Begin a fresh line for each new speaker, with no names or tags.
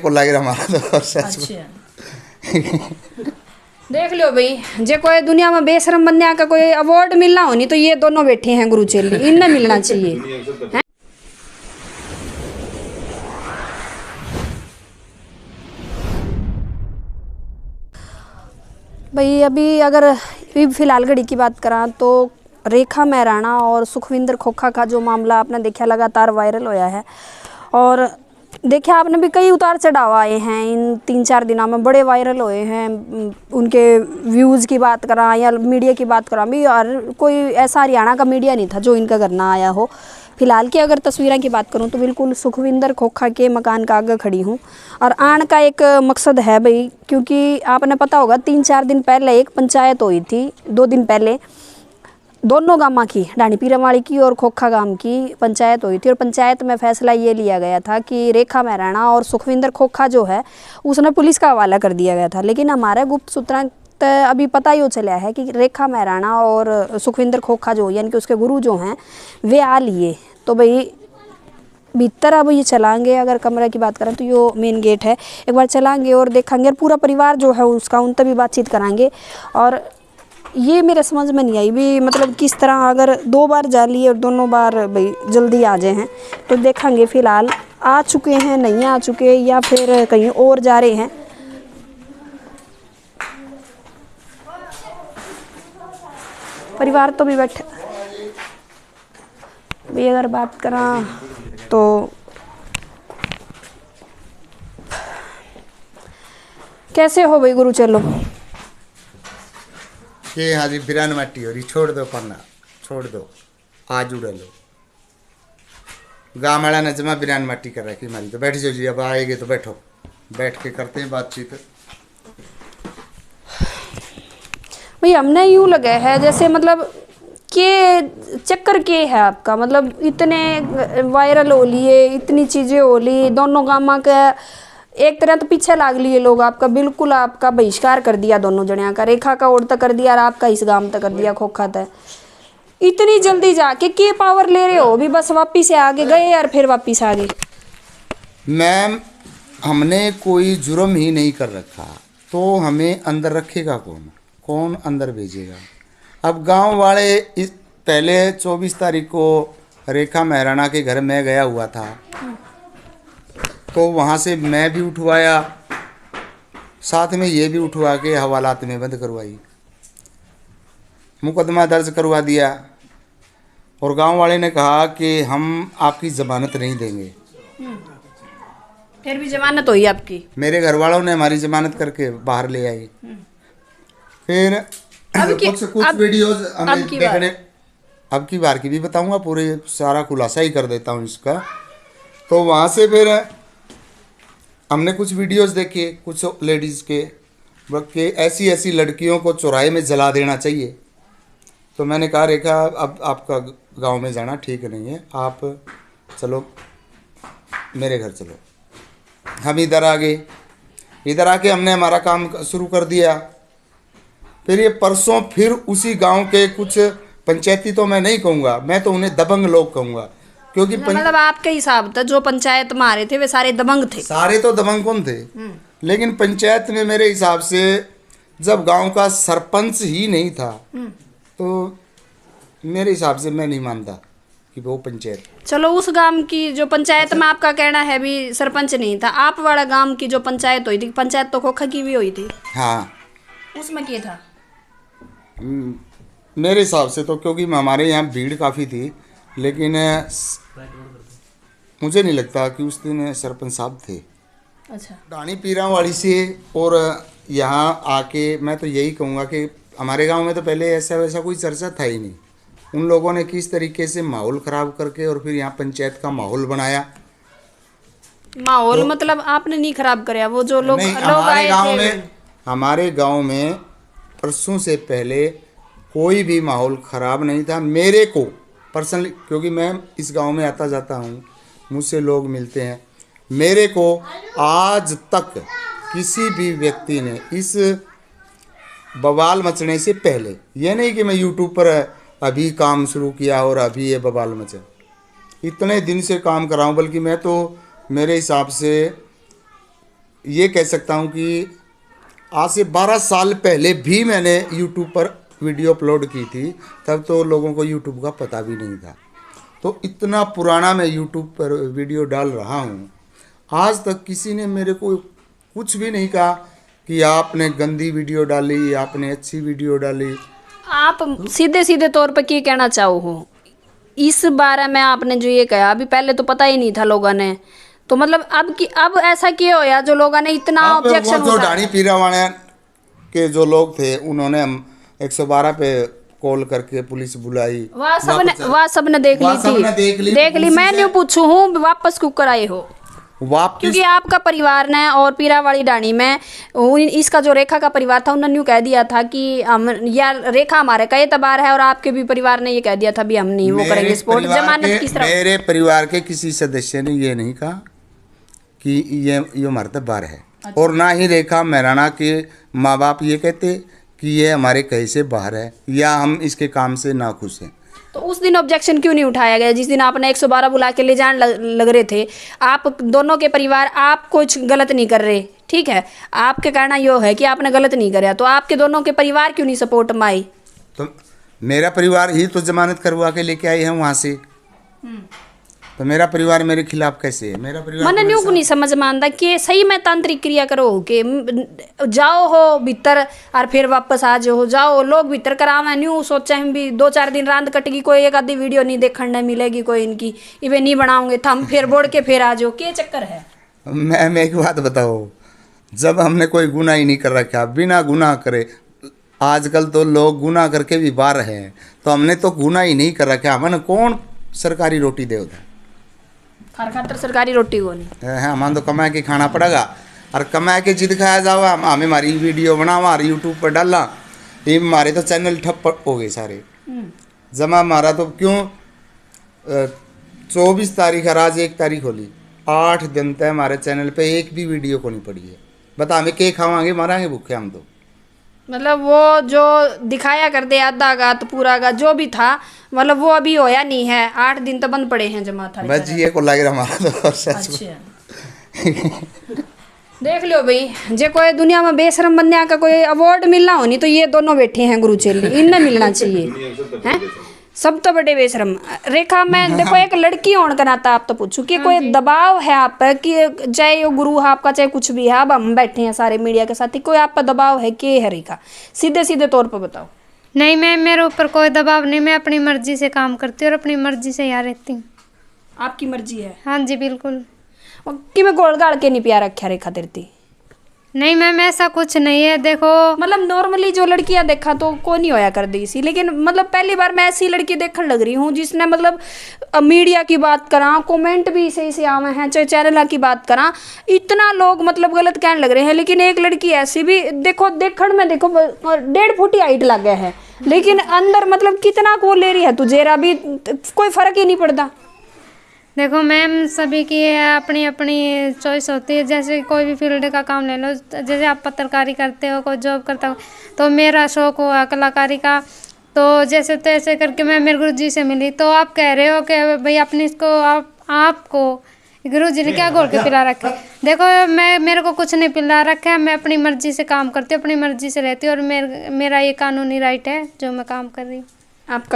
को लग रहा हमारा तो सच में।
अच्छा देख लो भाई, जे कोई दुनिया में बेशरम बनने का कोई अवार्ड मिलना हो नहीं तो ये दोनों बैठे हैं गुरु चेली, इन्हें मिलना चाहिए। भाई अभी अगर फिलहाल घड़ी की बात करा तो रेखा महराणा और सुखविंदर खोखा का जो मामला आपने देखा लगातार वायरल होया है, और देखिए आपने भी कई उतार चढ़ाव आए हैं इन 3-4 दिनों में, बड़े वायरल हुए हैं। उनके व्यूज़ की बात करा या मीडिया की बात करा भी, और कोई ऐसा हरियाणा का मीडिया नहीं था जो इनका घर ना आया हो। फिलहाल की अगर तस्वीरों की बात करूं तो बिल्कुल सुखविंदर खोखा के मकान का आगे खड़ी हूं, और आन का एक मकसद है भाई, क्योंकि आपने पता होगा 3-4 दिन पहले एक पंचायत हुई थी, 2 दिन पहले दोनों गाँव की, ढाणी पीरमवाड़ी की और खोखा गांव की पंचायत हुई थी, और पंचायत में फैसला ये लिया गया था कि रेखा महराणा और सुखविंदर खोखा जो है उसने पुलिस का हवाला कर दिया गया था। लेकिन हमारे गुप्त सूत्रांत अभी पता ही चला है कि रेखा महराणा और सुखविंदर खोखा जो यानी कि उसके गुरु जो हैं वे आ लिए। तो भाई भीतर अब ये चलाएंगे, अगर कमरे की बात करें तो यो मेन गेट है, एक बार चलाएंगे और देखेंगे, और पूरा परिवार जो है उसका उन तक भी बातचीत कराएंगे। और ये मेरे समझ में नहीं आई भी, मतलब किस तरह अगर 2 बार जा लिए और दोनों बार भाई जल्दी आ जाए हैं, तो देखेंगे फिलहाल आ चुके हैं नहीं आ चुके या फिर कहीं और जा रहे हैं। परिवार तो भी बैठे भाई, अगर बात करा तो कैसे हो भाई गुरु चलो
ये हाँ जी बिरान माटी हो रही, छोड़ दो पन्ना, छोड़ दो, आज उड़ा लो। गाँव वाला ने जमा बिरान माटी कर रखी हमारी, तो बैठ जाओ जी, अब आएंगे तो बैठो, बैठ के करते हैं बातचीत।
भाई हमने यूँ लगा है जैसे मतलब के चक्कर के है आपका, मतलब इतने वायरल हो लिए, इतनी चीज़ें हो ली, दोनों गाँव का एक तरह तो पीछे लाग लिए लोग आपका, बिल्कुल आपका बहिष्कार कर दिया दोनों जणिया का, रेखा का ओर तक कर दिया और आपका इस गांव तक कर दिया खोखा तक। इतनी जल्दी जाके के पावर ले रहे हो भी, बस वापिस से आगे गए और फिर वापिस आ गए।
मैम हमने कोई जुर्म ही नहीं कर रखा, तो हमें अंदर रखेगा कौन, कौन अंदर भेजेगा। अब गांव वाले इस पहले 24 तारीख को रेखा महराणा के घर में गया हुआ था, तो वहाँ से मैं भी उठवाया, साथ में ये भी उठवा के हवालात में बंद करवाई, मुकदमा दर्ज करवा दिया, और गांव वाले ने कहा कि हम आपकी ज़मानत नहीं देंगे।
फिर भी जमानत हुई आपकी?
मेरे घर वालों ने हमारी जमानत करके बाहर ले आई। फिर कुछ वीडियोस हमें देखने, अब की बार की भी बताऊंगा, पूरे सारा खुलासा ही कर देता हूँ इसका। तो वहाँ से फिर हमने कुछ वीडियोस देखे कुछ लेडीज़ के ऐसी ऐसी लड़कियों को चौराहे में जला देना चाहिए। तो मैंने कहा रेखा अब आपका गांव में जाना ठीक नहीं है, आप चलो मेरे घर चलो। हम इधर आ गए, इधर आके हमने हमारा काम शुरू कर दिया। फिर ये परसों फिर उसी गांव के कुछ पंचायती, तो मैं नहीं कहूँगा, मैं तो उन्हें दबंग लोग कहूँगा, क्योंकि
मतलब आपके हिसाब से जो पंचायत में आ रहे थे वे सारे दबंग थे? सारे
तो दबंग कौन थे, लेकिन पंचायत में मेरे हिसाब से जब गांव का सरपंच ही नहीं था, तो मेरे हिसाब से मैं नहीं मानता कि वो पंचायत।
चलो उस गांव की जो पंचायत में आपका कहना है भी सरपंच नहीं था, आप वाला गांव की जो पंचायत हुई थी, पंचायत तो खोखा की भी हुई थी,
हाँ
उसमें क्या था?
मेरे हिसाब से तो, क्योंकि हमारे यहाँ भीड़ काफ़ी थी, लेकिन मुझे नहीं लगता कि उस दिन सरपंच साहब थे।
अच्छा।
ढाणी पीरमवाड़ी से और यहाँ आके मैं तो यही कहूँगा कि हमारे गांव में तो पहले ऐसा वैसा कोई चर्चा था ही नहीं। उन लोगों ने किस तरीके से माहौल ख़राब करके और फिर यहाँ पंचायत का माहौल बनाया।
माहौल तो, मतलब आपने नहीं खराब कराया, वो जो लोग आए थे।
हमारे गांव में परसों से पहले कोई भी माहौल ख़राब नहीं था मेरे को पर्सनली, क्योंकि मैं इस गांव में आता जाता हूं, मुझसे लोग मिलते हैं। मेरे को आज तक किसी भी व्यक्ति ने इस बवाल मचने से पहले, ये नहीं कि मैं यूट्यूब पर अभी काम शुरू किया और अभी ये बवाल मचा, इतने दिन से काम कर रहा हूँ, बल्कि मैं तो मेरे हिसाब से ये कह सकता हूँ कि आज से 12 साल पहले भी मैंने यूट्यूब पर वीडियो अपलोड की थी, तब तो लोगों को यूट्यूब का पता भी नहीं था। तो इतना पुराना मैं यूट्यूब पर वीडियो डाल रहा हूँ, आज तक किसी ने मेरे को कुछ भी नहीं कहा कि आपने गंदी वीडियो डाली, आपने अच्छी वीडियो डाली।
आप सीधे सीधे तौर पर क्या कहना चाहो हो इस बारे में? आपने जो ये कहा अभी पहले तो पता ही नहीं था लोगों ने, तो मतलब अब ऐसा क्यों होया जो लोगों ने इतना ऑब्जेक्शन
जो ढाणी पीरावाने के जो लोग थे उन्होंने 112 पे कॉल करके पुलिस बुलाई,
वह सबने देख ली। मैं नहीं पूछू हूँ वापस क्यों कराए हो
वापस,
क्योंकि आपका परिवार ने और पीरावाली डाणी में इसका जो रेखा का परिवार था उन्होंने कह दिया था कि हम यार रेखा हमारे का एतबार है, और आपके भी परिवार ने ये कह दिया था भी हम नहीं वो करेंगे सपोर्ट। जमानत किस तरह?
मेरे परिवार के किसी सदस्य ने ये नहीं कहा कि ये हमारे एतबार है। अच्छा। और ना ही रेखा मैराना के माँ बाप ये कहते कि ये हमारे कहीं से बाहर है या हम इसके काम से नाखुश हैं।
तो उस दिन ऑब्जेक्शन क्यों नहीं उठाया गया जिस दिन आपने 112 बुला के ले जाने लग रहे थे? आप दोनों के परिवार आप कुछ गलत नहीं कर रहे, ठीक है, आपके कहना यो है कि आपने गलत नहीं कराया, तो आपके दोनों के परिवार क्यों नहीं सपोर्ट में आई?
तो मेरा परिवार ही तो जमानत करवा के लेके आए हैं वहाँ से, तो मेरा परिवार मेरे खिलाफ कैसे है? मेरा परिवार
मैंने न्यू को नहीं समझ में आता कि सही में तांत्रिक क्रिया करो कि जाओ हो भीतर और फिर वापस आ जाओ लोग भीतर करावे। न्यू सोचे हम भी 2-4 दिन रात कटेगी, कोई एक आधी वीडियो नहीं देखने मिलेगी कोई इनकी, इवे नहीं बनाओगे तो हम फिर बोड़ के फिर आ जाओ, क्या चक्कर है?
मैं एक बात बताओ, जब हमने कोई गुनाह ही नहीं कर रखा, बिना गुनाह करे, आजकल तो लोग गुनाह करके भी बाहर हैं, तो हमने तो गुनाह ही नहीं कर रखा, हमने कौन सरकारी रोटी दे उधर?
हर खातर सरकारी रोटी को नहीं
है, हमें तो कमा के खाना पड़ेगा, और कमा के जिद खाया जावा, हमें हमारी वीडियो बनावा और यूट्यूब पर डालना, ये हमारे तो चैनल ठप हो गए सारे। जमा हमारा तो क्यों 24 तारीख है, आज 1 तारीख होली, 8 दिन तक हमारे चैनल पे एक भी वीडियो को नहीं पड़ी है। बता हमें क्या खावांगे, मरांगे भूखे हम तो।
मतलब वो जो दिखाया कर दे आधा का तो पूरा का जो भी था, मतलब वो अभी होया नहीं है, 8 दिन तो बंद पड़े हैं जमा था।
बस ये को लग रहा हमारा तो सच।
अच्छा देख लो भाई, जे कोई दुनिया में बेशरम बनने का कोई अवार्ड मिलना होनी तो ये दोनों बैठे हैं गुरुचेली, इन्हें मिलना चाहिए हैं, सब तो बड़े बेशरम। रेखा मैं देखो एक लड़की होने का नाता आप तो पूछूं कि कोई दबाव है आप पर कि चाहे वो गुरु है आपका चाहे कुछ भी है, अब हम बैठे हैं सारे मीडिया के साथ, कोई आप पर दबाव है कि है? रेखा सीधे सीधे तौर पर बताओ।
नहीं मैं मेरे ऊपर कोई दबाव नहीं, मैं अपनी मर्जी से काम करती हूँ और अपनी मर्जी से यहाँ रहती हूँ।
आपकी मर्जी है?
हाँ जी बिल्कुल।
कि मैं गोल गाड़ के नहीं प्यार रखा रेखा तेरती?
नहीं मैम ऐसा कुछ नहीं है। देखो
मतलब नॉर्मली जो लड़कियां देखा तो को नहीं होया कर दी इसी, लेकिन मतलब पहली बार मैं ऐसी लड़की देखने लग रही हूँ जिसने मतलब मीडिया की बात करा, कमेंट भी सही से आवे हैं, चाहे चैनल की बात करा, इतना लोग मतलब गलत कहने लग रहे हैं, लेकिन एक लड़की ऐसी भी देखो देखण में देखो 1.5 फुट हाइट लग गया है, लेकिन अंदर मतलब कितना को ले रही है तुझे अभी कोई फर्क ही नहीं पड़ता।
देखो मैम सभी की अपनी अपनी चॉइस होती है, जैसे कोई भी फील्ड का काम ले लो, जैसे आप पत्रकारी करते हो, कोई जॉब करता हो, तो मेरा शौक हुआ कलाकारी का, तो जैसे तैसे करके मैं मेरे गुरु जी से मिली, तो आप कह रहे हो कि भाई अपने इसको आपको गुरु जी ने क्या घोल के पिला रखा है? देखो मेरे को कुछ नहीं पिला रखा है, मैं अपनी मर्जी से काम करती हूँ, अपनी मर्जी से रहती हूँ, और मेरा ये कानूनी राइट है जो मैं काम कर रही हूँ।
आपका